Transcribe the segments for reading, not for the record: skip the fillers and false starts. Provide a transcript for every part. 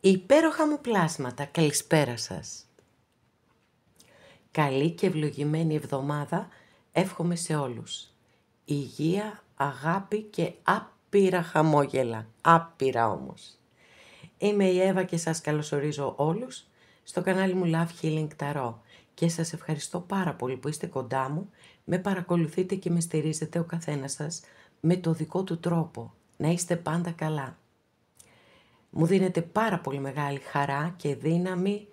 Υπέροχα μου πλάσματα, καλησπέρα σας. Καλή και ευλογημένη εβδομάδα εύχομαι σε όλους. Υγεία, αγάπη και άπειρα χαμόγελα, άπειρα όμως. Είμαι η Εύα και σας καλωσορίζω όλους στο κανάλι μου Love Healing Tarot και σας ευχαριστώ πάρα πολύ που είστε κοντά μου, με παρακολουθείτε και με στηρίζετε ο καθένας σας με το δικό του τρόπο. Να είστε πάντα καλά. Μου δίνετε πάρα πολύ μεγάλη χαρά και δύναμη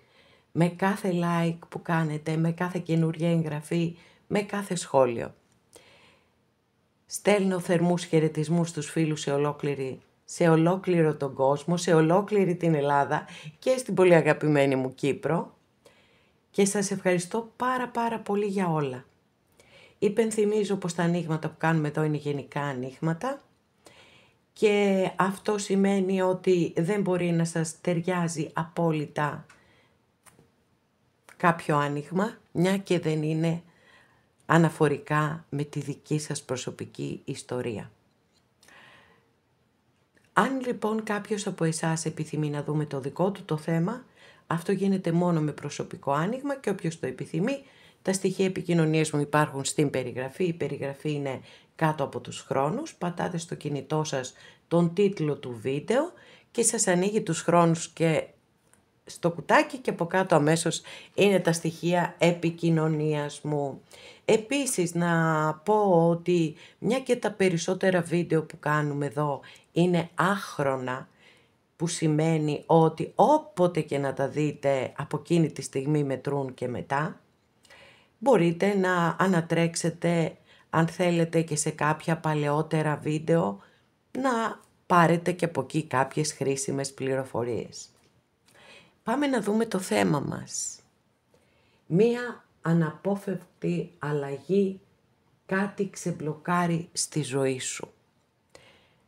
με κάθε like που κάνετε, με κάθε καινούργια εγγραφή, με κάθε σχόλιο. Στέλνω θερμούς χαιρετισμούς στους φίλους σε ολόκληρο τον κόσμο, σε ολόκληρη την Ελλάδα και στην πολύ αγαπημένη μου Κύπρο και σας ευχαριστώ πάρα πολύ για όλα. Υπενθυμίζω πως τα ανοίγματα που κάνουμε εδώ είναι γενικά ανοίγματα και αυτό σημαίνει ότι δεν μπορεί να σας ταιριάζει απόλυτα κάποιο άνοιγμα, μια και δεν είναι αναφορικά με τη δική σας προσωπική ιστορία. Αν λοιπόν κάποιος από εσάς επιθυμεί να δούμε το δικό του το θέμα, αυτό γίνεται μόνο με προσωπικό άνοιγμα και όποιος το επιθυμεί, τα στοιχεία επικοινωνίας μου υπάρχουν στην περιγραφή. Η περιγραφή είναι κάτω από τους χρόνους, πατάτε στο κινητό σας τον τίτλο του βίντεο και σας ανοίγει τους χρόνους και στο κουτάκι και από κάτω αμέσως είναι τα στοιχεία επικοινωνίας μου. Επίσης να πω ότι μια και τα περισσότερα βίντεο που κάνουμε εδώ είναι άχρονα, που σημαίνει ότι όποτε και να τα δείτε από εκείνη τη στιγμή μετρούν και μετά, μπορείτε να ανατρέξετε αν θέλετε και σε κάποια παλαιότερα βίντεο να πάρετε και από εκεί κάποιες χρήσιμες πληροφορίες. Πάμε να δούμε το θέμα μας. Μία αναπόφευκτη αλλαγή, κάτι ξεμπλοκάρει στη ζωή σου.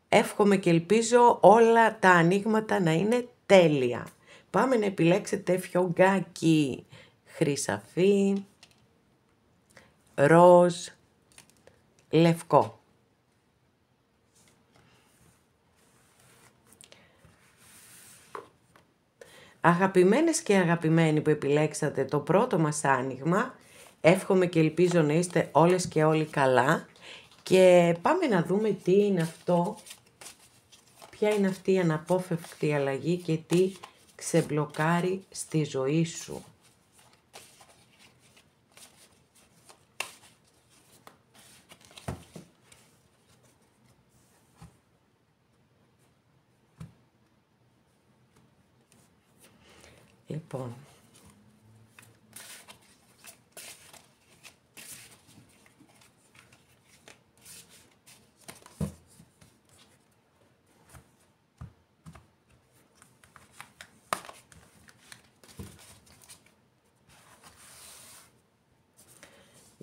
Εύχομαι και ελπίζω όλα τα ανοίγματα να είναι τέλεια. Πάμε να επιλέξετε φιωγκάκι, χρυσαφί, ροζ, λευκό. Αγαπημένες και αγαπημένοι που επιλέξατε το πρώτο μας άνοιγμα, εύχομαι και ελπίζω να είστε όλες και όλοι καλά και πάμε να δούμε τι είναι αυτό, ποια είναι αυτή η αναπόφευκτη αλλαγή και τι ξεμπλοκάρει στη ζωή σου. Λοιπόν,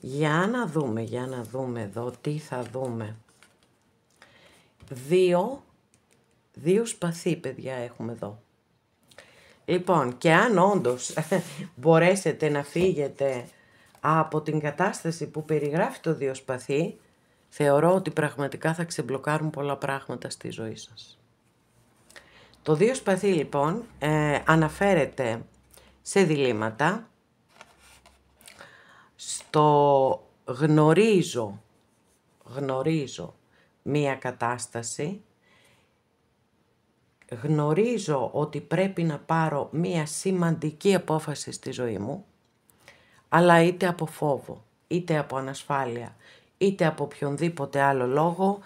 για να δούμε εδώ τι θα δούμε. Δύο σπαθί, παιδιά, έχουμε εδώ. Λοιπόν, και αν όντως μπορέσετε να φύγετε από την κατάσταση που περιγράφει το δύο σπαθί, θεωρώ ότι πραγματικά θα ξεμπλοκάρουν πολλά πράγματα στη ζωή σας. Το δύο σπαθί λοιπόν αναφέρεται σε διλήμματα, στο γνωρίζω μία κατάσταση, γνωρίζω ότι πρέπει να πάρω μία σημαντική απόφαση στη ζωή μου, αλλά είτε από φόβο, είτε από ανασφάλεια, είτε από οποιονδήποτε άλλο λόγο,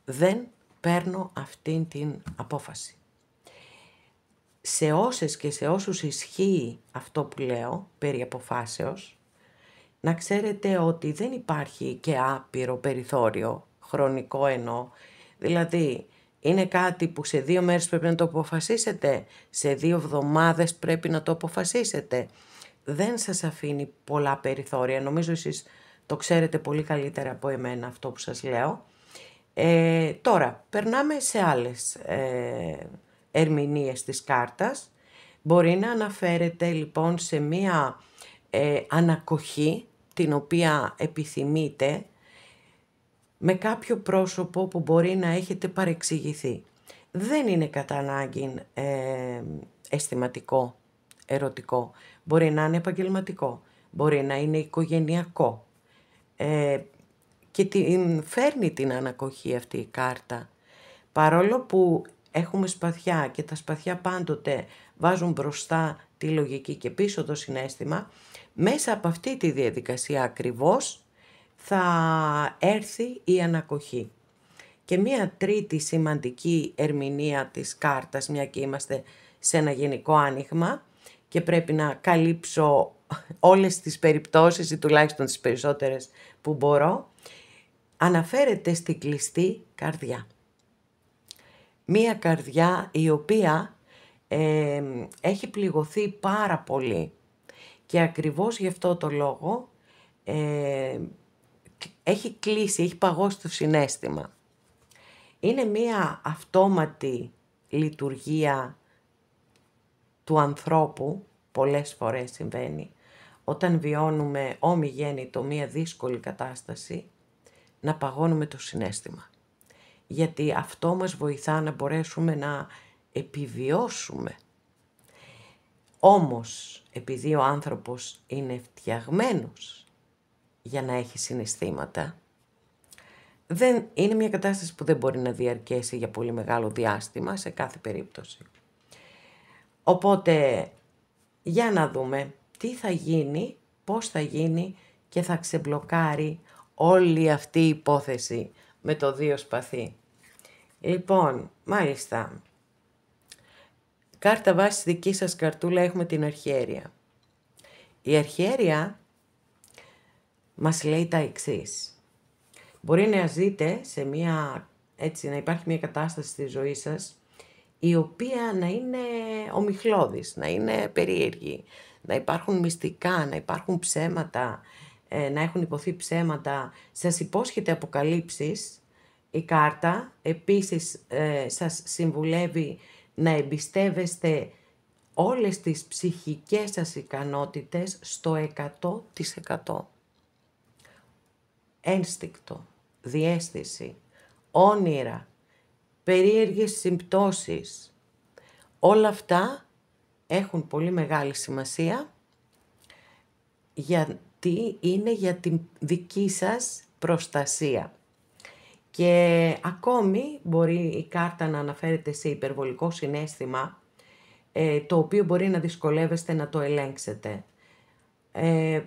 δεν παίρνω αυτήν την απόφαση. Σε όσες και σε όσους ισχύει αυτό που λέω περί αποφάσεως, να ξέρετε ότι δεν υπάρχει και άπειρο περιθώριο, χρονικό εννοώ, δηλαδή είναι κάτι που σε 2 μέρες πρέπει να το αποφασίσετε, σε 2 εβδομάδες πρέπει να το αποφασίσετε. Δεν σας αφήνει πολλά περιθώρια, νομίζω εσείς το ξέρετε πολύ καλύτερα από εμένα αυτό που σας λέω. Τώρα, περνάμε σε άλλες ερμηνείες της κάρτας. Μπορεί να αναφέρεται λοιπόν σε μία ανακοχή την οποία επιθυμείτε με κάποιο πρόσωπο που μπορεί να έχετε παρεξηγηθεί. Δεν είναι κατά ανάγκη αισθηματικό, ερωτικό. Μπορεί να είναι επαγγελματικό, μπορεί να είναι οικογενειακό. Και φέρνει την ανακοχή αυτή η κάρτα. Παρόλο που έχουμε σπαθιά και τα σπαθιά πάντοτε βάζουν μπροστά τη λογική και πίσω το συναίσθημα, μέσα από αυτή τη διαδικασία ακριβώς θα έρθει η ανακοχή. Και μία τρίτη σημαντική ερμηνεία της κάρτας, μια και είμαστε σε ένα γενικό άνοιγμα και πρέπει να καλύψω όλες τις περιπτώσεις ή τουλάχιστον τις περισσότερες που μπορώ, αναφέρεται στην κλειστή καρδιά. Μία καρδιά η οποία έχει πληγωθεί πάρα πολύ και ακριβώς γι' αυτό το λόγο έχει κλείσει, έχει παγώσει το συναίσθημα. Είναι μία αυτόματη λειτουργία του ανθρώπου, πολλές φορές συμβαίνει, όταν βιώνουμε ομιγέννητο μία δύσκολη κατάσταση, να παγώνουμε το συναίσθημα. Γιατί αυτό μας βοηθά να μπορέσουμε να επιβιώσουμε. Όμως, επειδή ο άνθρωπος είναι φτιαγμένος για να έχει συναισθήματα, είναι μια κατάσταση που δεν μπορεί να διαρκέσει για πολύ μεγάλο διάστημα σε κάθε περίπτωση. Οπότε, για να δούμε τι θα γίνει, πώς θα γίνει και θα ξεμπλοκάρει όλη αυτή η υπόθεση με το 2 σπαθί. Λοιπόν, μάλιστα, κάρτα βάσης δική σας καρτούλα έχουμε την αρχιέρεια. Η αρχιέρεια μας λέει τα εξής. Μπορεί να ζείτε σε να υπάρχει μια κατάσταση στη ζωή σας η οποία να είναι ομιχλώδης, να είναι περίεργη, να υπάρχουν μυστικά, να υπάρχουν ψέματα, να έχουν υποθεί ψέματα, σας υπόσχεται αποκαλύψεις. Η κάρτα επίσης σας συμβουλεύει να εμπιστεύεστε όλες τις ψυχικές σας ικανότητες στο 100%. Ένστικτο, διαίσθηση, όνειρα, περίεργες συμπτώσεις. Όλα αυτά έχουν πολύ μεγάλη σημασία γιατί είναι για την δική σας προστασία. Και ακόμη μπορεί η κάρτα να αναφέρεται σε υπερβολικό συναίσθημα, το οποίο μπορεί να δυσκολεύεστε να το ελέγξετε.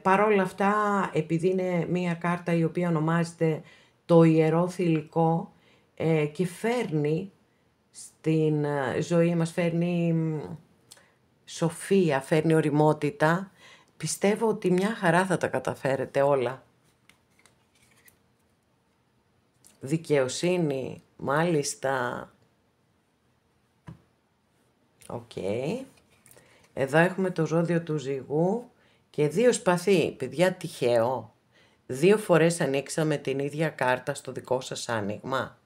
Παρόλα αυτά, επειδή είναι μία κάρτα η οποία ονομάζεται το Ιερό Θηλυκό και φέρνει στην ζωή μας, φέρνει σοφία, φέρνει ωριμότητα, πιστεύω ότι μια χαρά θα τα καταφέρετε όλα. Δικαιοσύνη, μάλιστα. Οκ. Εδώ έχουμε το ζώδιο του Ζυγού και 2 σπαθί. Παιδιά, τυχαίο. 2 φορές ανοίξαμε την ίδια κάρτα στο δικό σας άνοιγμα.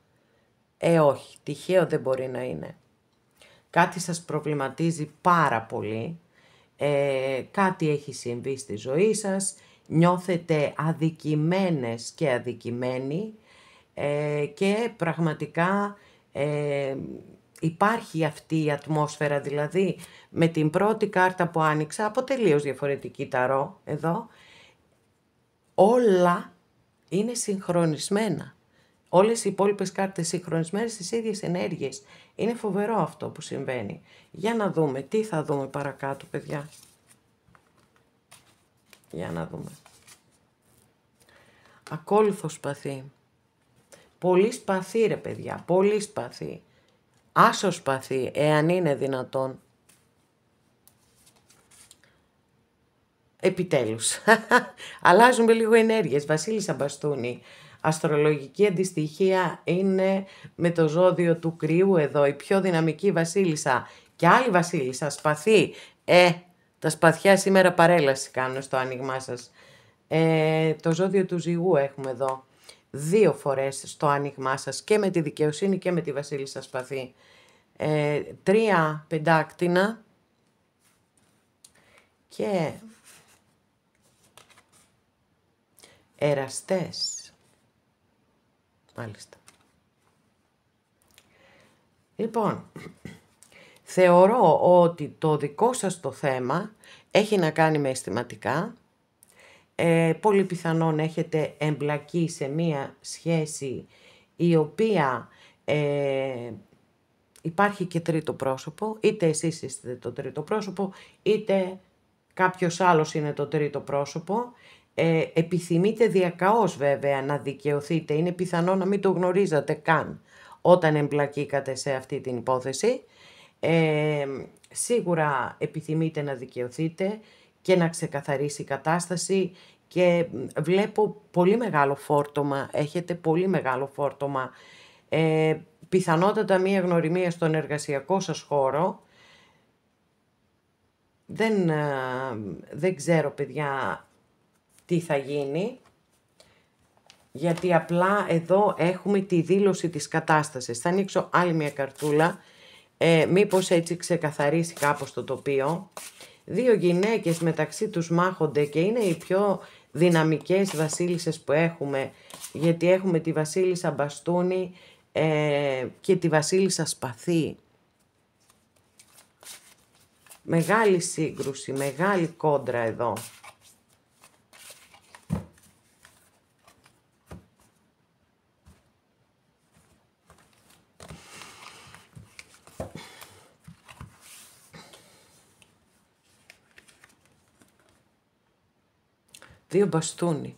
Όχι, τυχαίο δεν μπορεί να είναι. Κάτι σας προβληματίζει πάρα πολύ. Κάτι έχει συμβεί στη ζωή σας. Νιώθετε αδικημένες και αδικημένοι. Και πραγματικά υπάρχει αυτή η ατμόσφαιρα, δηλαδή με την πρώτη κάρτα που άνοιξα, από τελείως διαφορετική ταρό εδώ, όλα είναι συγχρονισμένα. Όλες οι υπόλοιπες κάρτες συγχρονισμένες στις ίδιες ενέργειες. Είναι φοβερό αυτό που συμβαίνει. Για να δούμε, τι θα δούμε παρακάτω, παιδιά. Για να δούμε. Ακόλουθο σπαθί. Πολύ σπαθί ρε παιδιά, πολύ σπαθί. Άσο σπαθί, εάν είναι δυνατόν. Επιτέλους. Αλλάζουμε λίγο ενέργειες. Βασίλισσα Μπαστούνη. Αστρολογική αντιστοιχεία είναι με το ζώδιο του Κρυού εδώ. Η πιο δυναμική βασίλισσα. Και άλλη βασίλισσα, σπαθί. Τα σπαθιά σήμερα παρέλαση κάνουν στο άνοιγμά σας. Το ζώδιο του Ζυγού έχουμε εδώ. 2 φορές στο άνοιγμά σας και με τη δικαιοσύνη και με τη βασίλισσα σπαθί. 3 πεντάκτηνα και εραστές. Μάλιστα. Λοιπόν, Θεωρώ ότι το δικό σας το θέμα έχει να κάνει με αισθηματικά. Πολύ πιθανόν έχετε εμπλακεί σε μία σχέση η οποία υπάρχει και τρίτο πρόσωπο, είτε εσείς είστε το τρίτο πρόσωπο, είτε κάποιος άλλος είναι το τρίτο πρόσωπο. Επιθυμείτε διακαώς βέβαια να δικαιωθείτε, είναι πιθανό να μην το γνωρίζατε καν όταν εμπλακήκατε σε αυτή την υπόθεση. Σίγουρα επιθυμείτε να δικαιωθείτε και να ξεκαθαρίσει η κατάσταση και βλέπω πολύ μεγάλο φόρτωμα, έχετε πολύ μεγάλο φόρτωμα. Πιθανότατα μία γνωριμία στον εργασιακό σας χώρο. Δεν ξέρω παιδιά τι θα γίνει, γιατί απλά εδώ έχουμε τη δήλωση της κατάστασης. Θα ανοίξω άλλη μια καρτούλα, μήπως έτσι ξεκαθαρίσει κάπως το τοπίο. Δύο γυναίκες μεταξύ τους μάχονται και είναι οι πιο δυναμικές βασίλισσες που έχουμε, γιατί έχουμε τη βασίλισσα μπαστούνι και τη βασίλισσα σπαθί. Μεγάλη σύγκρουση, μεγάλη κόντρα εδώ. Δύο μπαστούνι.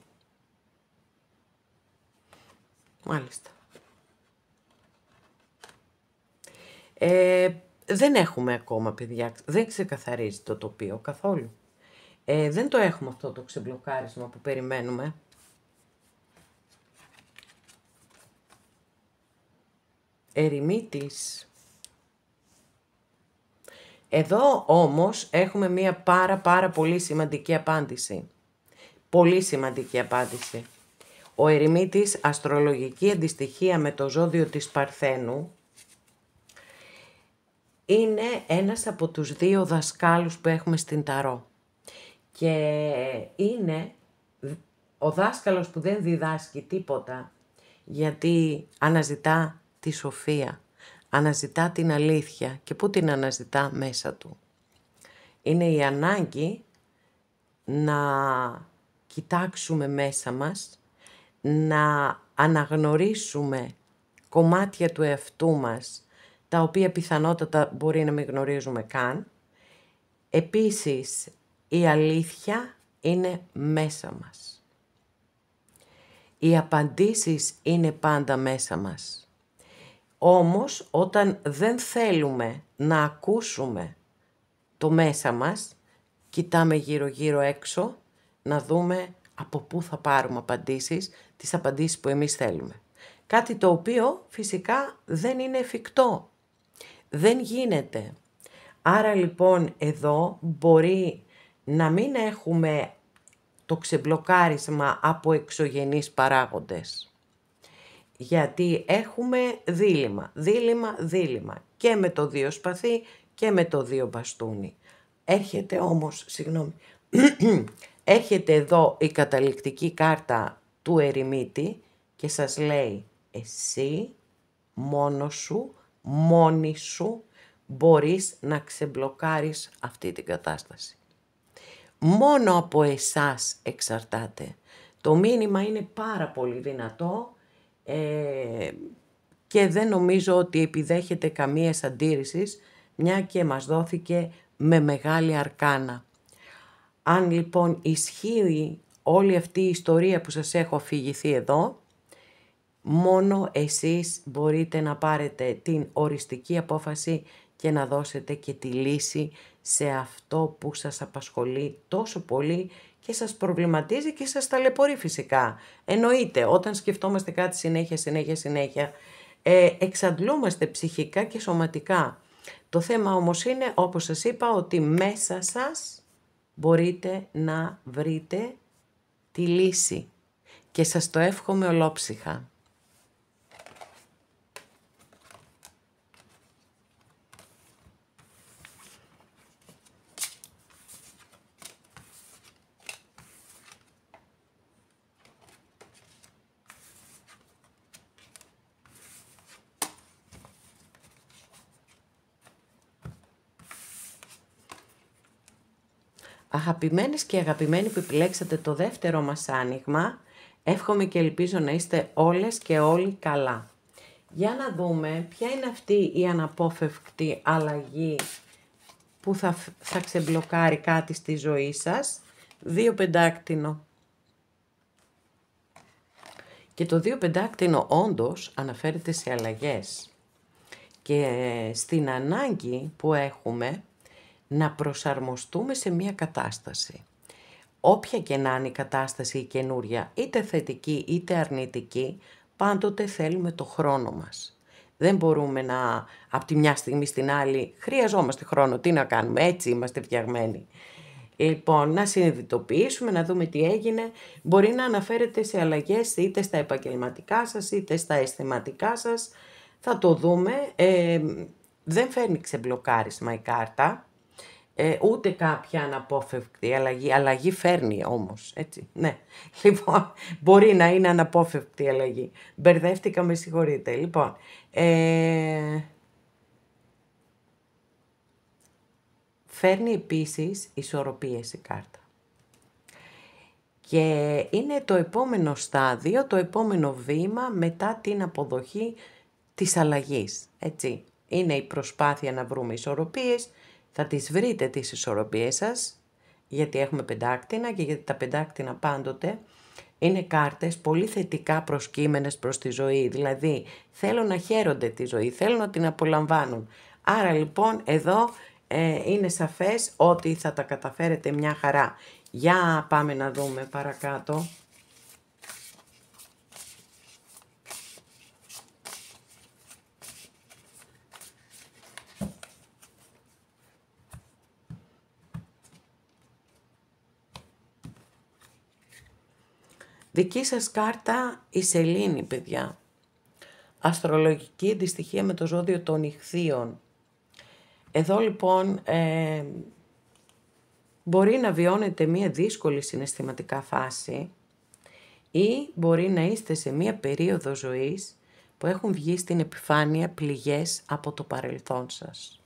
Μάλιστα. Δεν έχουμε ακόμα παιδιά, δεν ξεκαθαρίζει το τοπίο καθόλου. Δεν το έχουμε αυτό το ξεμπλοκάρισμα που περιμένουμε. Ερημίτης. Εδώ όμως έχουμε μία πάρα πολύ σημαντική απάντηση. Πολύ σημαντική απάντηση. Ο ερημίτης, αστρολογική αντιστοιχεία με το ζώδιο της Παρθένου, είναι ένας από τους δύο δασκάλους που έχουμε στην Ταρό. Και είναι ο δάσκαλος που δεν διδάσκει τίποτα, γιατί αναζητά τη σοφία, αναζητά την αλήθεια. Και πού την αναζητά? Μέσα του. Είναι η ανάγκη να κοιτάξουμε μέσα μας, να αναγνωρίσουμε κομμάτια του εαυτού μας, τα οποία πιθανότατα μπορεί να μην γνωρίζουμε καν. Επίσης, η αλήθεια είναι μέσα μας. Οι απαντήσεις είναι πάντα μέσα μας. Όμως, όταν δεν θέλουμε να ακούσουμε το μέσα μας, κοιτάμε γύρω-γύρω έξω, να δούμε από πού θα πάρουμε απαντήσεις, τις απαντήσεις που εμείς θέλουμε. Κάτι το οποίο φυσικά δεν είναι εφικτό. Δεν γίνεται. Άρα λοιπόν εδώ μπορεί να μην έχουμε το ξεμπλοκάρισμα από εξωγενείς παράγοντες. Γιατί έχουμε δίλημμα και με το δύο σπαθί και με το δύο μπαστούνι. Έρχεται όμως, έρχεται εδώ η καταληκτική κάρτα του ερημίτη και σας λέει εσύ μόνος σου, μόνη σου μπορείς να ξεμπλοκάρεις αυτή την κατάσταση. Μόνο από εσάς εξαρτάται. Το μήνυμα είναι πάρα πολύ δυνατό και δεν νομίζω ότι επιδέχεται καμία αντίρρησης, μια και μας δόθηκε με μεγάλη αρκάνα. Αν λοιπόν ισχύει όλη αυτή η ιστορία που σας έχω αφηγηθεί εδώ, μόνο εσείς μπορείτε να πάρετε την οριστική απόφαση και να δώσετε και τη λύση σε αυτό που σας απασχολεί τόσο πολύ και σας προβληματίζει και σας ταλαιπωρεί φυσικά. Εννοείται, όταν σκεφτόμαστε κάτι συνέχεια, εξαντλούμαστε ψυχικά και σωματικά. Το θέμα όμως είναι, όπως σας είπα, ότι μέσα σας μπορείτε να βρείτε τη λύση και σας το εύχομαι ολόψυχα. Αγαπημένες και αγαπημένοι που επιλέξατε το δεύτερο μας άνοιγμα, εύχομαι και ελπίζω να είστε όλες και όλοι καλά. Για να δούμε ποια είναι αυτή η αναπόφευκτη αλλαγή που θα ξεμπλοκάρει κάτι στη ζωή σας. 2 πεντάκτηνο. Και το 2 πεντάκτηνο όντως αναφέρεται σε αλλαγές και στην ανάγκη που έχουμε να προσαρμοστούμε σε μια κατάσταση. Όποια και να είναι η κατάσταση η καινούρια, είτε θετική είτε αρνητική, πάντοτε θέλουμε το χρόνο μας. Δεν μπορούμε να από τη μια στιγμή στην άλλη χρειαζόμαστε χρόνο, τι να κάνουμε, έτσι είμαστε φτιαγμένοι. Λοιπόν, να συνειδητοποιήσουμε, να δούμε τι έγινε. Μπορεί να αναφέρεται σε αλλαγές είτε στα επαγγελματικά σας είτε στα αισθηματικά σας. Θα το δούμε. Δεν φέρνει ξεμπλοκάρισμα η κάρτα. Ούτε κάποια αναπόφευκτη αλλαγή. Αλλαγή φέρνει όμως, έτσι, ναι. Λοιπόν, μπορεί να είναι αναπόφευκτη αλλαγή. Μπερδεύτηκα, με συγχωρείτε. Λοιπόν, φέρνει επίσης ισορροπίες η κάρτα. Και είναι το επόμενο στάδιο, το επόμενο βήμα μετά την αποδοχή της αλλαγής, έτσι. Είναι η προσπάθεια να βρούμε ισορροπίες. Θα τις βρείτε τις ισορροπίες σας, γιατί έχουμε πεντάκτηνα και γιατί τα πεντάκτηνα πάντοτε είναι κάρτες πολύ θετικά προσκύμενες προς τη ζωή. Δηλαδή θέλουν να χαίρονται τη ζωή, θέλουν να την απολαμβάνουν. Άρα λοιπόν εδώ είναι σαφές ότι θα τα καταφέρετε μια χαρά. Για πάμε να δούμε παρακάτω. Δική σας κάρτα η Σελήνη, παιδιά. Αστρολογική αντιστοιχεία με το ζώδιο των Ιχθύων. Εδώ λοιπόν μπορεί να βιώνετε μία δύσκολη συναισθηματικά φάση ή μπορεί να είστε σε μία περίοδο ζωής που έχουν βγει στην επιφάνεια πληγές από το παρελθόν σας.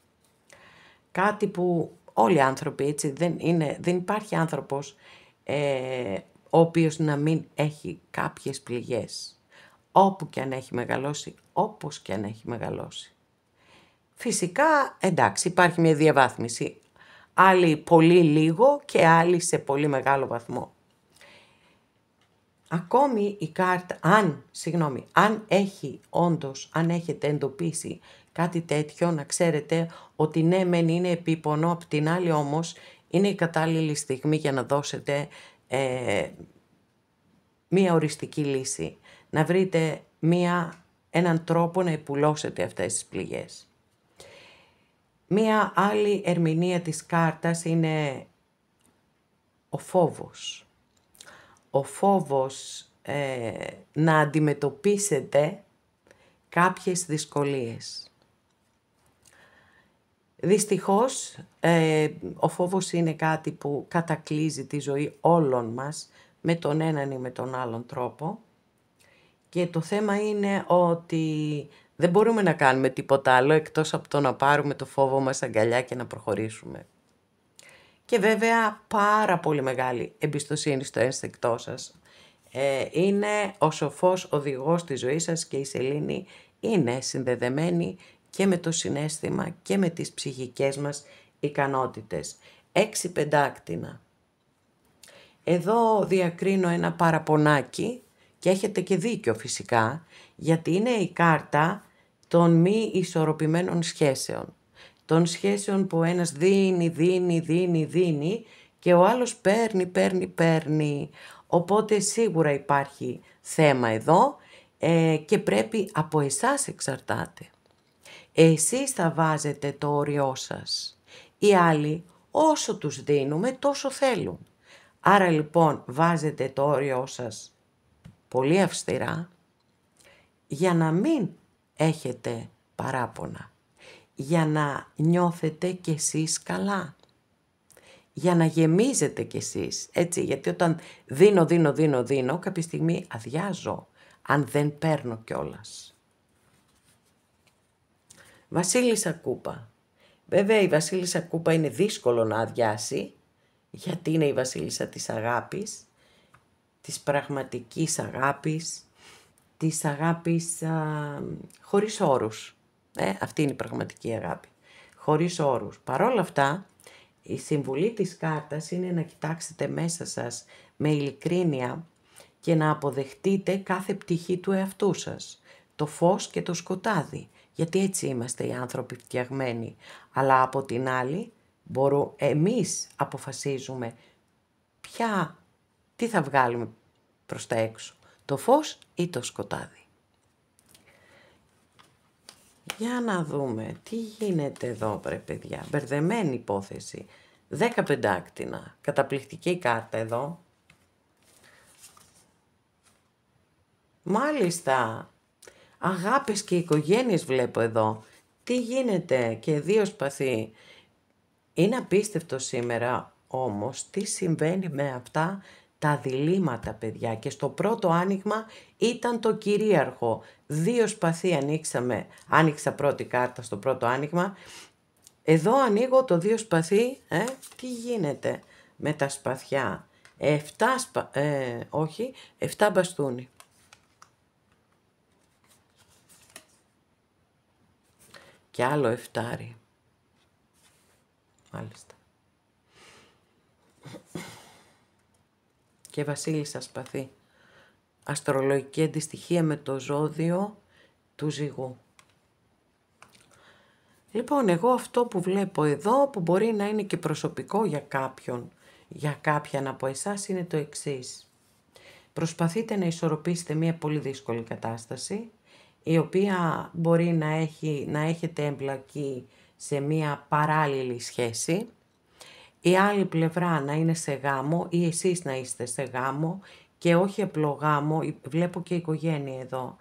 Κάτι που όλοι οι άνθρωποι, έτσι, δεν υπάρχει άνθρωπος ο οποίος να μην έχει κάποιες πληγές. Όπου και αν έχει μεγαλώσει, όπως και αν έχει μεγαλώσει. Φυσικά, εντάξει, υπάρχει μια διαβάθμιση. Άλλοι πολύ λίγο και άλλοι σε πολύ μεγάλο βαθμό. Ακόμη η κάρτα, αν έχει όντως, αν έχετε εντοπίσει κάτι τέτοιο, να ξέρετε ότι ναι μεν είναι επίπονο, απ' την άλλη όμως είναι η κατάλληλη στιγμή για να δώσετε μία οριστική λύση. Να βρείτε έναν τρόπο να επουλώσετε αυτές τις πληγές. Μία άλλη ερμηνεία της κάρτας είναι ο φόβος. Ο φόβος να αντιμετωπίσετε κάποιες δυσκολίες. Δυστυχώς, ο φόβος είναι κάτι που κατακλείζει τη ζωή όλων μας με τον έναν ή με τον άλλον τρόπο και το θέμα είναι ότι δεν μπορούμε να κάνουμε τίποτα άλλο εκτός από το να πάρουμε το φόβο μας αγκαλιά και να προχωρήσουμε. Και βέβαια πάρα πολύ μεγάλη εμπιστοσύνη στο ένστικτό σας. Είναι ο σοφός οδηγός της ζωής σας και η Σελήνη είναι συνδεδεμένη και με το συναίσθημα και με τις ψυχικές μας ικανότητες. 6 πεντάκτηνα. Εδώ διακρίνω ένα παραπονάκι και έχετε και δίκιο φυσικά, γιατί είναι η κάρτα των μη ισορροπημένων σχέσεων. Των σχέσεων που ένας δίνει και ο άλλος παίρνει. Οπότε σίγουρα υπάρχει θέμα εδώ και πρέπει από εσάς εξαρτάται. Εσείς θα βάζετε το όριό σας. Οι άλλοι όσο τους δίνουμε τόσο θέλουν. Άρα λοιπόν βάζετε το όριό σας πολύ αυστηρά για να μην έχετε παράπονα. Για να νιώθετε κι εσείς καλά. Για να γεμίζετε κι εσείς. Έτσι, γιατί όταν δίνω, κάποια στιγμή αδειάζω αν δεν παίρνω κιόλας. Βασίλισσα Κούπα. Βέβαια η Βασίλισσα Κούπα είναι δύσκολο να αδειάσει, γιατί είναι η βασίλισσα της αγάπης, της πραγματικής αγάπης, της αγάπης χωρίς όρους. Αυτή είναι η πραγματική αγάπη, χωρίς όρους. Παρόλα αυτά, η συμβουλή της κάρτας είναι να κοιτάξετε μέσα σας με ειλικρίνεια και να αποδεχτείτε κάθε πτυχή του εαυτού σας, το φως και το σκοτάδι, γιατί έτσι είμαστε οι άνθρωποι φτιαγμένοι. Αλλά από την άλλη, εμείς αποφασίζουμε τι θα βγάλουμε προς τα έξω, το φως ή το σκοτάδι. Για να δούμε τι γίνεται εδώ, παιδιά. Μπερδεμένη υπόθεση. 10 πεντάκτηνα. Καταπληκτική κάρτα εδώ. Μάλιστα. Αγάπες και οικογένειες βλέπω εδώ. Τι γίνεται, και 2 σπαθί. Είναι απίστευτο σήμερα όμως τι συμβαίνει με αυτά τα διλήμματα, παιδιά. Και στο πρώτο άνοιγμα ήταν το κυρίαρχο. 2 σπαθί άνοιξα πρώτη κάρτα στο πρώτο άνοιγμα. Εδώ ανοίγω το 2 σπαθί. Τι γίνεται με τα σπαθιά. 7 μπαστούνι. Και άλλο 7. Μάλιστα. Και βασίλισσα σπαθί. Αστρολογική αντιστοιχεία με το ζώδιο του Ζυγού. Λοιπόν, εγώ αυτό που βλέπω εδώ, που μπορεί να είναι και προσωπικό για κάποιον, για κάποιαν από εσάς, είναι το εξής. Προσπαθείτε να ισορροπήσετε μια πολύ δύσκολη κατάσταση, η οποία μπορεί να έχετε εμπλακεί σε μια παράλληλη σχέση, η άλλη πλευρά να είναι σε γάμο ή εσείς να είστε σε γάμο, και όχι απλό γάμο, βλέπω και οικογένεια εδώ.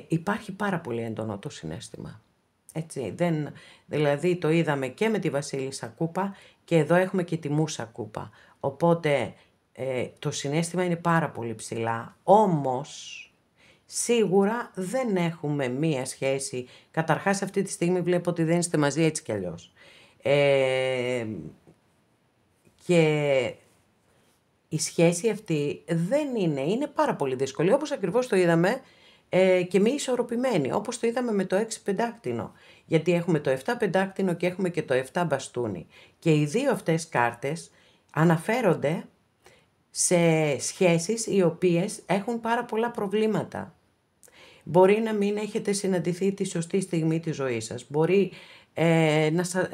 Υπάρχει πάρα πολύ έντονο το συναίσθημα. Έτσι, δηλαδή το είδαμε και με τη βασίλισσα κούπα και εδώ έχουμε και τη μούσα κούπα. Οπότε το συναίσθημα είναι πάρα πολύ ψηλά. Όμως σίγουρα δεν έχουμε μία σχέση. Καταρχάς αυτή τη στιγμή βλέπω ότι δεν είστε μαζί έτσι κι αλλιώς. Και η σχέση αυτή δεν είναι πάρα πολύ δύσκολη, όπως ακριβώς το είδαμε και μη ισορροπημένη, όπως το είδαμε με το 6 πεντάκτηνο. Γιατί έχουμε το 7 πεντάκτηνο και έχουμε και το 7 μπαστούνι. Και οι 2 αυτές κάρτες αναφέρονται σε σχέσεις οι οποίες έχουν πάρα πολλά προβλήματα. Μπορεί να μην έχετε συναντηθεί τη σωστή στιγμή της ζωής σας. Μπορεί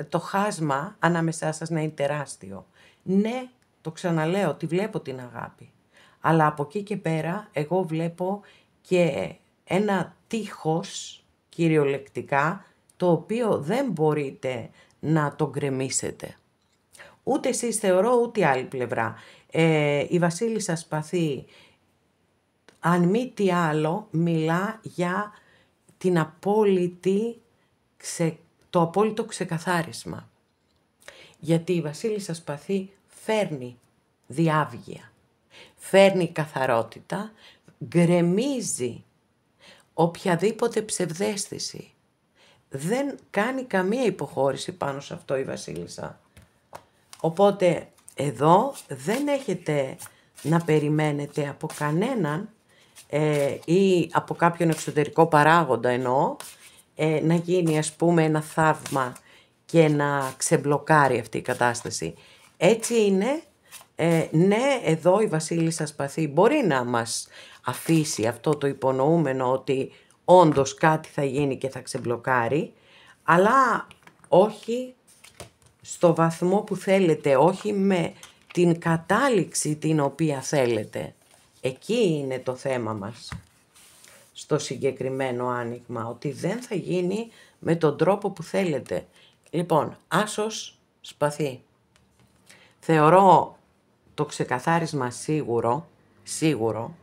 το χάσμα ανάμεσά σας να είναι τεράστιο. Ναι, το ξαναλέω, τη βλέπω την αγάπη. Αλλά από εκεί και πέρα εγώ βλέπω και ένα τείχος, κυριολεκτικά, το οποίο δεν μπορείτε να το γκρεμίσετε. Ούτε εσείς θεωρώ, ούτε άλλη πλευρά. Η βασίλισσα σπαθί, αν μη τι άλλο, μιλά για το απόλυτο ξεκαθάρισμα. Γιατί η βασίλισσα σπαθί φέρνει διάβγεια, φέρνει καθαρότητα, γκρεμίζει οποιαδήποτε ψευδαίσθηση. Δεν κάνει καμία υποχώρηση πάνω σε αυτό η βασίλισσα. Οπότε εδώ δεν έχετε να περιμένετε από κανέναν ή από κάποιον εξωτερικό παράγοντα εννοώ, να γίνει ας πούμε ένα θαύμα και να ξεμπλοκάρει αυτή η κατάσταση. Έτσι είναι, ναι, εδώ η βασίλισσα σπαθί μπορεί να μας αφήσει αυτό το υπονοούμενο ότι όντως κάτι θα γίνει και θα ξεμπλοκάρει, αλλά όχι στο βαθμό που θέλετε, όχι με την κατάληξη την οποία θέλετε. Εκεί είναι το θέμα μας, στο συγκεκριμένο άνοιγμα, ότι δεν θα γίνει με τον τρόπο που θέλετε. Λοιπόν, άσος σπαθί. Θεωρώ το ξεκαθάρισμα σίγουρο,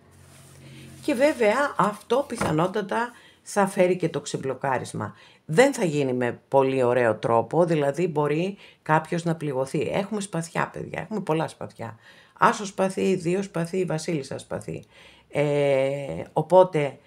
και βέβαια αυτό πιθανότατα θα φέρει και το ξεμπλοκάρισμα. Δεν θα γίνει με πολύ ωραίο τρόπο, δηλαδή μπορεί κάποιος να πληγωθεί. Έχουμε σπαθιά, παιδιά, έχουμε πολλά σπαθιά. Άσος σπαθί, 2 σπαθί, βασίλισσα σπαθί. Οπότε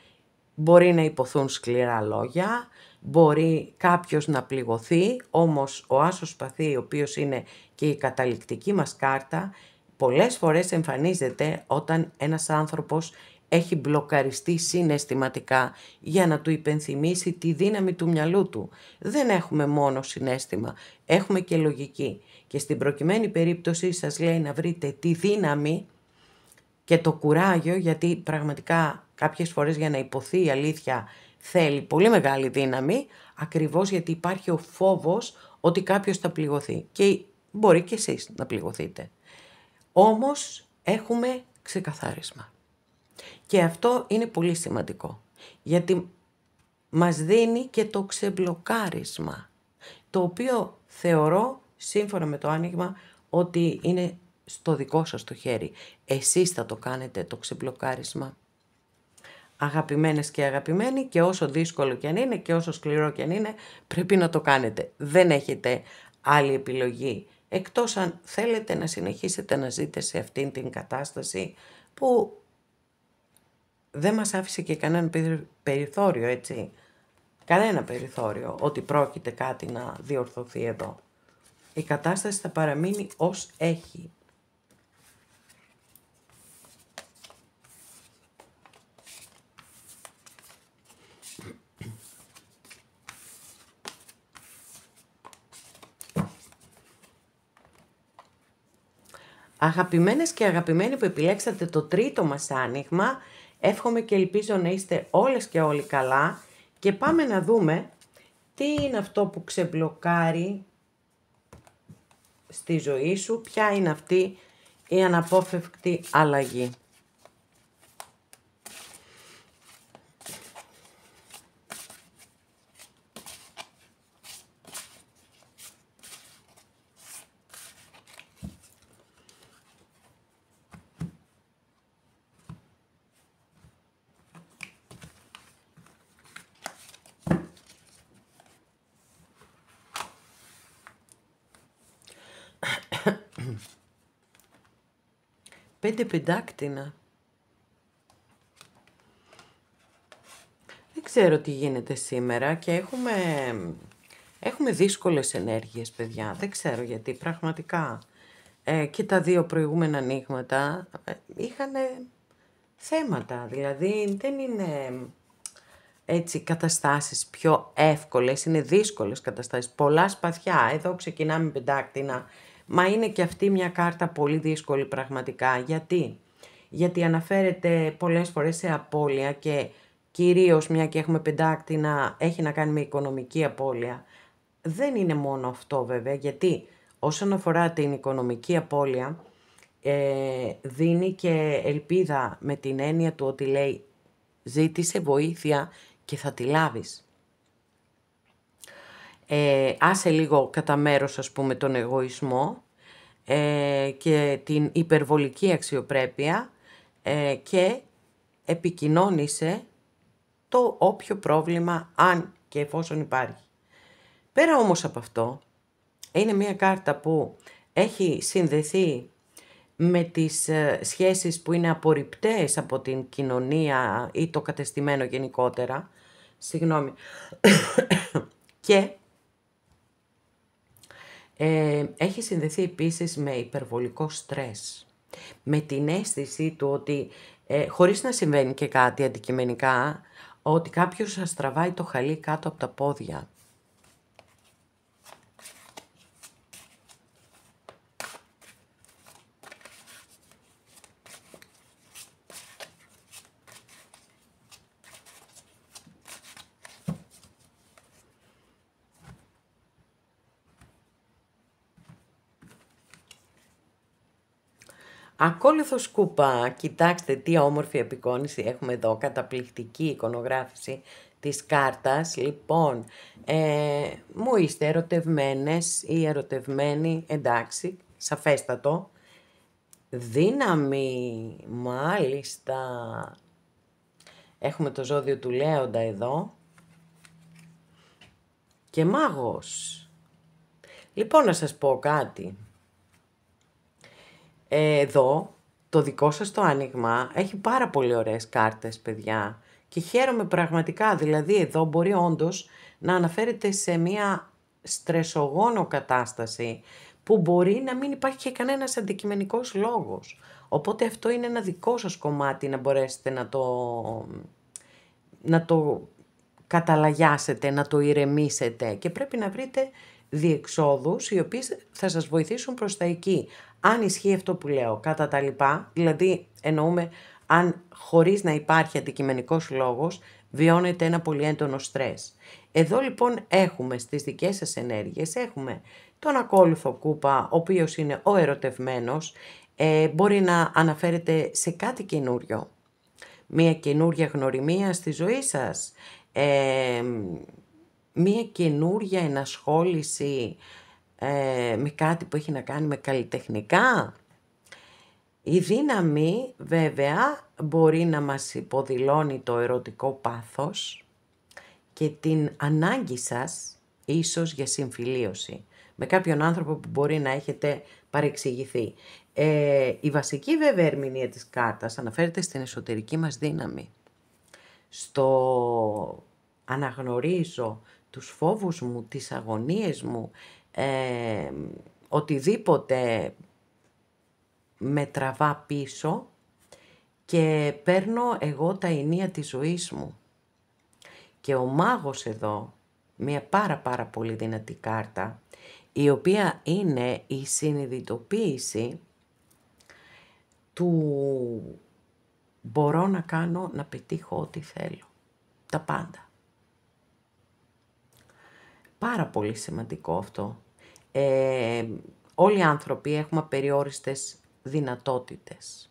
Μπορεί να υποθούν σκληρά λόγια, μπορεί κάποιος να πληγωθεί, όμως ο άσος σπαθί, ο οποίος είναι και η καταληκτική μας κάρτα, πολλές φορές εμφανίζεται όταν ένας άνθρωπος έχει μπλοκαριστεί συναισθηματικά για να του υπενθυμίσει τη δύναμη του μυαλού του. Δεν έχουμε μόνο συναίσθημα, έχουμε και λογική. Και στην προκειμένη περίπτωση σας λέει να βρείτε τη δύναμη και το κουράγιο, γιατί πραγματικά κάποιες φορές για να υποθεί η αλήθεια θέλει πολύ μεγάλη δύναμη, ακριβώς γιατί υπάρχει ο φόβος ότι κάποιος θα πληγωθεί και μπορεί και εσείς να πληγωθείτε. Όμως έχουμε ξεκαθάρισμα και αυτό είναι πολύ σημαντικό, γιατί μας δίνει και το ξεμπλοκάρισμα, το οποίο θεωρώ σύμφωνα με το άνοιγμα ότι είναι στο δικό σας το χέρι. Εσείς θα το κάνετε το ξεμπλοκάρισμα. Αγαπημένες και αγαπημένοι, και όσο δύσκολο και αν είναι και όσο σκληρό και αν είναι, πρέπει να το κάνετε. Δεν έχετε άλλη επιλογή, εκτός αν θέλετε να συνεχίσετε να ζείτε σε αυτήν την κατάσταση που δεν μας άφησε και κανένα περιθώριο, έτσι. Κανένα περιθώριο ότι πρόκειται κάτι να διορθωθεί εδώ. Η κατάσταση θα παραμείνει ως έχει. Αγαπημένες και αγαπημένοι που επιλέξατε το τρίτο μας άνοιγμα, εύχομαι και ελπίζω να είστε όλες και όλοι καλά και πάμε να δούμε τι είναι αυτό που ξεμπλοκάρει στη ζωή σου, ποια είναι αυτή η αναπόφευκτη αλλαγή. Πέντε πεντάκτηνα. Δεν ξέρω τι γίνεται σήμερα και έχουμε δύσκολες ενέργειες, παιδιά. Δεν ξέρω γιατί, πραγματικά. Και τα δύο προηγούμενα ανοίγματα είχαν θέματα. Δηλαδή δεν είναι έτσι καταστάσεις πιο εύκολες, είναι δύσκολες καταστάσεις. Πολλά σπαθιά, εδώ ξεκινάμε πεντάκτηνα. Μα είναι και αυτή μια κάρτα πολύ δύσκολη πραγματικά. Γιατί? Γιατί αναφέρεται πολλές φορές σε απώλεια και κυρίως μια και έχουμε πεντάκτηνα έχει να κάνει με οικονομική απώλεια. Δεν είναι μόνο αυτό βέβαια, γιατί όσον αφορά την οικονομική απώλεια δίνει και ελπίδα με την έννοια του ότι λέει ζήτησε βοήθεια και θα τη λάβεις. Άσε λίγο κατά μέρος, ας πούμε, τον εγωισμό και την υπερβολική αξιοπρέπεια και επικοινώνησε το όποιο πρόβλημα, αν και εφόσον υπάρχει. Πέρα όμως από αυτό, είναι μια κάρτα που έχει συνδεθεί με τις σχέσεις που είναι απορριπτές από την κοινωνία ή το κατεστημένο γενικότερα. Συγγνώμη. Και έχει συνδεθεί επίσης με υπερβολικό στρες. Με την αίσθηση του ότι, χωρίς να συμβαίνει και κάτι αντικειμενικά, ότι κάποιος σας τραβάει το χαλί κάτω από τα πόδια. Ακόλουθο σκούπα, κοιτάξτε τι όμορφη απεικόνηση έχουμε εδώ, καταπληκτική εικονογράφηση της κάρτας. Λοιπόν, μου είστε ερωτευμένες ή ερωτευμένοι, εντάξει, σαφέστατο. Δύναμη, μάλιστα. Έχουμε το ζώδιο του Λέοντα εδώ. Και μάγος. Λοιπόν, να σας πω κάτι. Εδώ, το δικό σας το άνοιγμα έχει πάρα πολύ ωραίες κάρτες, παιδιά. Και χαίρομαι πραγματικά, δηλαδή εδώ μπορεί όντως να αναφέρεται σε μια στρεσογόνο κατάσταση που μπορεί να μην υπάρχει και κανένας αντικειμενικός λόγος. Οπότε αυτό είναι ένα δικό σας κομμάτι να μπορέσετε να το καταλαγιάσετε, να το ηρεμήσετε και πρέπει να βρείτε διεξόδους οι οποίες θα σας βοηθήσουν προς τα εκεί. Αν ισχύει αυτό που λέω, κατά τα λοιπά, δηλαδή εννοούμε αν χωρίς να υπάρχει αντικειμενικός λόγος βιώνετε ένα πολύ έντονο στρες. Εδώ λοιπόν έχουμε στις δικές σας ενέργειες, έχουμε τον ακόλουθο κούπα, ο οποίος είναι ο ερωτευμένος, μπορεί να αναφέρεται σε κάτι καινούριο. Μία καινούρια γνωριμία στη ζωή σας, μία καινούρια ενασχόληση με κάτι που έχει να κάνει με καλλιτεχνικά. Η δύναμη βέβαια μπορεί να μας υποδηλώνει το ερωτικό πάθος και την ανάγκη σας ίσως για συμφιλίωση με κάποιον άνθρωπο που μπορεί να έχετε παρεξηγηθεί. Η βασική βέβαια ερμηνεία της κάρτας αναφέρεται στην εσωτερική μας δύναμη. Στο αναγνωρίζω τους φόβους μου, τις αγωνίες μου, οτιδήποτε με τραβά πίσω και παίρνω εγώ τα ενία της ζωής μου. Και ο μάγος εδώ, μια πάρα πολύ δυνατή κάρτα, η οποία είναι η συνειδητοποίηση του μπορώ να κάνω, να πετύχω ό,τι θέλω. Τα πάντα. Πάρα πολύ σημαντικό αυτό. Όλοι οι άνθρωποι έχουμε απεριόριστες δυνατότητες.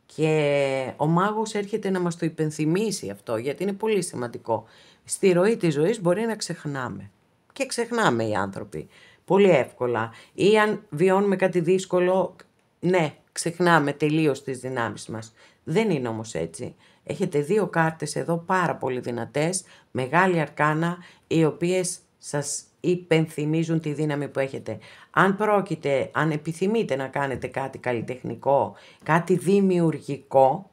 Και ο μάγος έρχεται να μας το υπενθυμίσει αυτό, γιατί είναι πολύ σημαντικό. Στη ροή της ζωής μπορεί να ξεχνάμε. Και ξεχνάμε οι άνθρωποι. Πολύ εύκολα. Ή αν βιώνουμε κάτι δύσκολο, ναι, ξεχνάμε τελείως τις δυνάμεις μας. Δεν είναι όμως έτσι. Έχετε δύο κάρτες εδώ πάρα πολύ δυνατές, μεγάλη αρκάνα, οι οποίες σας υπενθυμίζουν τη δύναμη που έχετε. Αν επιθυμείτε να κάνετε κάτι καλλιτεχνικό, κάτι δημιουργικό,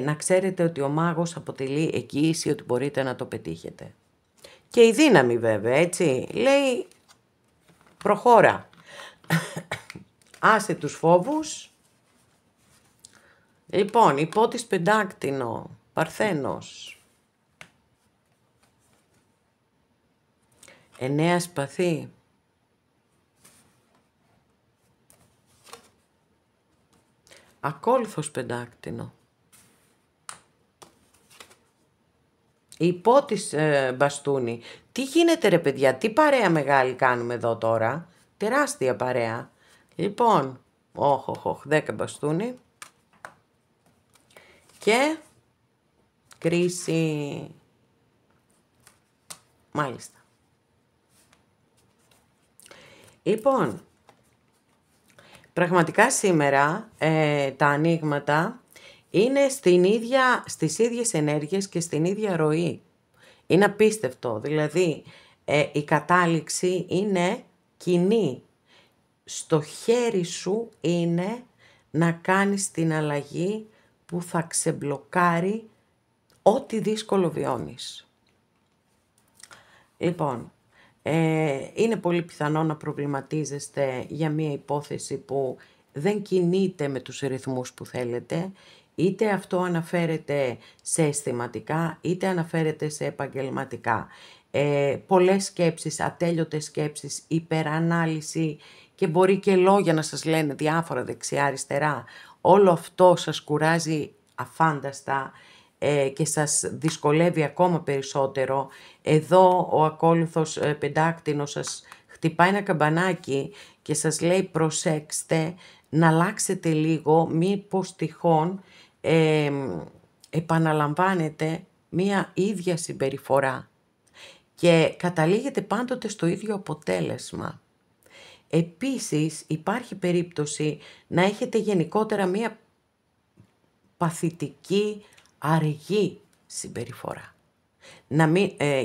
να ξέρετε ότι ο μάγος αποτελεί εγγύηση ότι μπορείτε να το πετύχετε. Και η δύναμη βέβαια, έτσι, λέει προχώρα. Άσε τους φόβους. Λοιπόν, υπότις πεντάκτηνο, Παρθένος. 9 σπαθί. Ακόλουθος πεντάκτηνο. Υπότις μπαστούνι. Τι γίνεται ρε παιδιά, τι παρέα μεγάλη κάνουμε εδώ τώρα. Τεράστια παρέα. Λοιπόν, 10 μπαστούνι. Και κρίση. Μάλιστα. Λοιπόν, πραγματικά σήμερα τα ανοίγματα είναι στις ίδιες ενέργειες και στην ίδια ροή. Είναι απίστευτο, δηλαδή η κατάληξη είναι κοινή. Στο χέρι σου είναι να κάνεις την αλλαγή που θα ξεμπλοκάρει ό,τι δύσκολο βιώνεις. Λοιπόν, είναι πολύ πιθανό να προβληματίζεστε για μία υπόθεση που δεν κινείται με τους ρυθμούς που θέλετε, είτε αυτό αναφέρεται σε αισθηματικά, είτε αναφέρεται σε επαγγελματικά. Πολλές σκέψεις, ατέλειωτες σκέψεις, υπερανάλυση και μπορεί και λόγια να σας λένε διάφορα δεξιά-αριστερά. Όλο αυτό σας κουράζει αφάνταστα και σας δυσκολεύει ακόμα περισσότερο. Εδώ ο ακόλουθος πεντάκτηνος σας χτυπάει ένα καμπανάκι και σας λέει προσέξτε να αλλάξετε λίγο, μήπως τυχόν επαναλαμβάνετε μία ίδια συμπεριφορά και καταλήγετε πάντοτε στο ίδιο αποτέλεσμα. Επίσης υπάρχει περίπτωση να έχετε γενικότερα μία παθητική, αργή συμπεριφορά.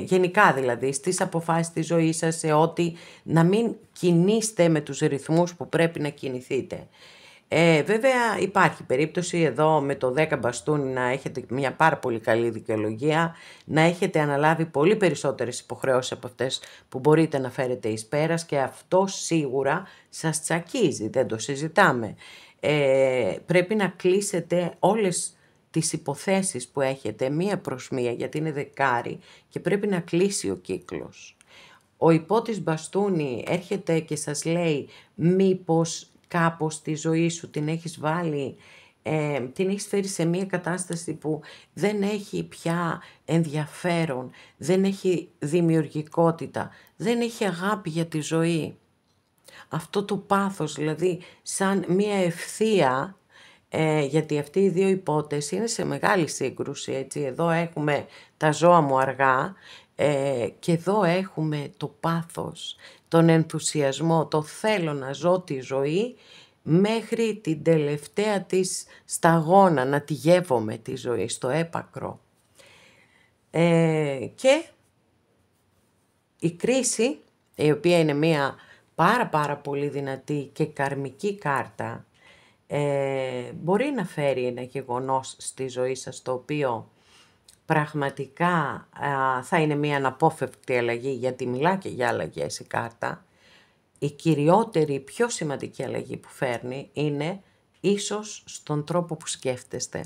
Γενικά δηλαδή στις αποφάσεις της ζωής σας, σε ό,τι, να μην κινείστε με τους ρυθμούς που πρέπει να κινηθείτε. Βέβαια υπάρχει περίπτωση εδώ με το 10 μπαστούνι να έχετε μια πάρα πολύ καλή δικαιολογία, να έχετε αναλάβει πολύ περισσότερες υποχρεώσεις από αυτές που μπορείτε να φέρετε εις πέρας και αυτό σίγουρα σας τσακίζει, δεν το συζητάμε. Πρέπει να κλείσετε όλες τις υποθέσεις που έχετε μία προς μία, γιατί είναι δεκάρι και πρέπει να κλείσει ο κύκλος. Ο υπότης μπαστούνι έρχεται και σας λέει μήπως κάπως τη ζωή σου την έχεις βάλει, την έχεις φέρει σε μια κατάσταση που δεν έχει πια ενδιαφέρον, δεν έχει δημιουργικότητα, δεν έχει αγάπη για τη ζωή. Αυτό το πάθος, δηλαδή σαν μια ευθεία, γιατί αυτοί οι δύο υπότες είναι σε μεγάλη σύγκρουση, έτσι. Εδώ έχουμε τα ζώα μου αργά και εδώ έχουμε το πάθος, τον ενθουσιασμό, το θέλω να ζω τη ζωή μέχρι την τελευταία της σταγόνα, να τη γεύομαι τη ζωή στο έπακρο. Και η κρίση, η οποία είναι μια πάρα πολύ δυνατή και καρμική κάρτα, μπορεί να φέρει ένα γεγονός στη ζωή σας το οποίο πραγματικά θα είναι μια αναπόφευκτη αλλαγή, γιατί μιλά και για αλλαγές η κάρτα. Η κυριότερη, η πιο σημαντική αλλαγή που φέρνει είναι ίσως στον τρόπο που σκέφτεστε.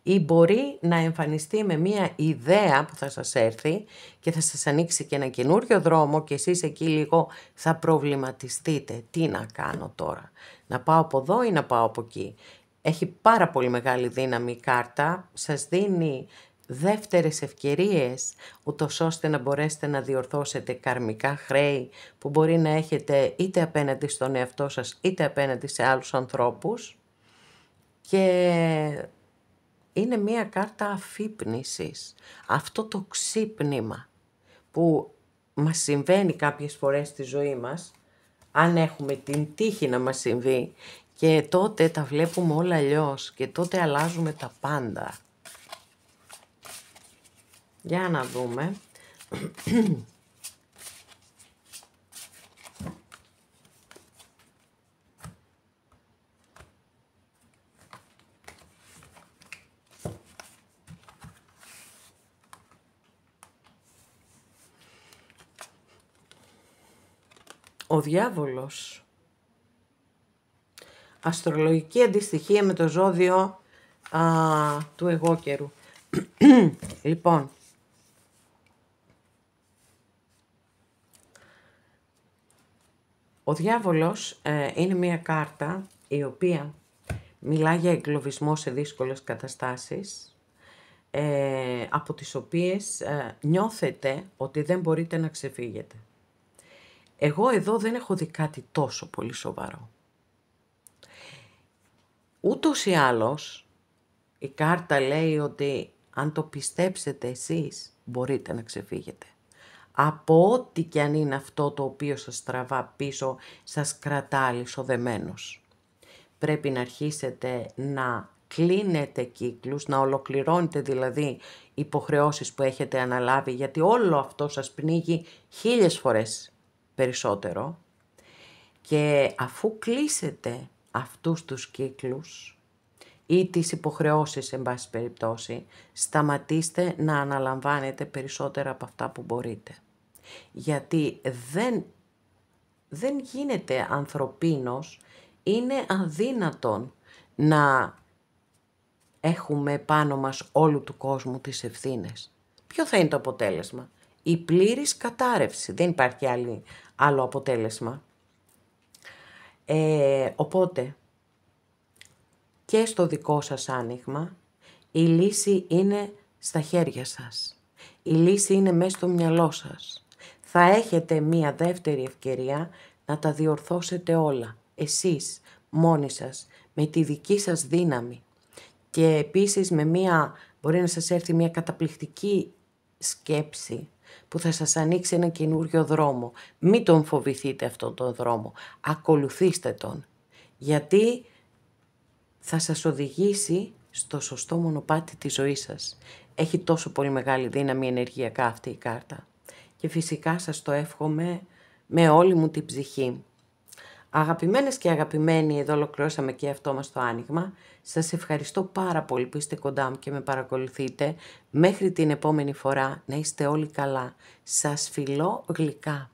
Ή μπορεί να εμφανιστεί με μια ιδέα που θα σας έρθει και θα σας ανοίξει και ένα καινούριο δρόμο και εσείς εκεί λίγο θα προβληματιστείτε. Τι να κάνω τώρα, να πάω από εδώ ή να πάω από εκεί. Έχει πάρα πολύ μεγάλη δύναμη η κάρτα, σας δίνει δεύτερες ευκαιρίες, ούτως ώστε να μπορέσετε να διορθώσετε καρμικά χρέη που μπορεί να έχετε είτε απέναντι στον εαυτό σας είτε απέναντι σε άλλους ανθρώπους, και είναι μία κάρτα αφύπνισης. Αυτό το ξύπνημα που μας συμβαίνει κάποιες φορές στη ζωή μας, αν έχουμε την τύχη να μας συμβεί, και τότε τα βλέπουμε όλα αλλιώς και τότε αλλάζουμε τα πάντα. Για να δούμε. Ο διάβολος. Αστρολογική αντιστοιχία με το ζώδιο του εγώ καιρού. Λοιπόν, ο διάβολος είναι μια κάρτα η οποία μιλά για εγκλωβισμό σε δύσκολες καταστάσεις, από τις οποίες νιώθετε ότι δεν μπορείτε να ξεφύγετε. Εγώ εδώ δεν έχω δει κάτι τόσο πολύ σοβαρό. Ούτως ή άλλως, η κάρτα λέει ότι αν το πιστέψετε εσείς, μπορείτε να ξεφύγετε. Από ό,τι κι αν είναι αυτό το οποίο σας τραβά πίσω, σας κρατά αλυσοδεμένους. Πρέπει να αρχίσετε να κλείνετε κύκλους, να ολοκληρώνετε δηλαδή υποχρεώσεις που έχετε αναλάβει, γιατί όλο αυτό σας πνίγει 1000 φορές περισσότερο, και αφού κλείσετε αυτούς τους κύκλους ή τις υποχρεώσεις εν πάση περιπτώσει, σταματήστε να αναλαμβάνετε περισσότερα από αυτά που μπορείτε. Γιατί δεν γίνεται ανθρωπίνος, είναι αδύνατον να έχουμε πάνω μας όλου του κόσμου τις ευθύνες. Ποιο θα είναι το αποτέλεσμα? Η πλήρης κατάρρευση, δεν υπάρχει άλλο αποτέλεσμα. Οπότε και στο δικό σας άνοιγμα η λύση είναι στα χέρια σας. Η λύση είναι μέσα στο μυαλό σας. Θα έχετε μία δεύτερη ευκαιρία να τα διορθώσετε όλα. Εσείς, μόνοι σας, με τη δική σας δύναμη. Και επίσης μπορεί να σας έρθει μία καταπληκτική σκέψη που θα σας ανοίξει ένα καινούριο δρόμο. Μην τον φοβηθείτε αυτόν τον δρόμο. Ακολουθήστε τον. Γιατί θα σας οδηγήσει στο σωστό μονοπάτι της ζωής σας. Έχει τόσο πολύ μεγάλη δύναμη ενεργειακά αυτή η κάρτα. Και φυσικά σας το εύχομαι με όλη μου την ψυχή. Αγαπημένες και αγαπημένοι, εδώ ολοκληρώσαμε και αυτό μας το άνοιγμα. Σας ευχαριστώ πάρα πολύ που είστε κοντά μου και με παρακολουθείτε. Μέχρι την επόμενη φορά να είστε όλοι καλά. Σας φιλώ γλυκά.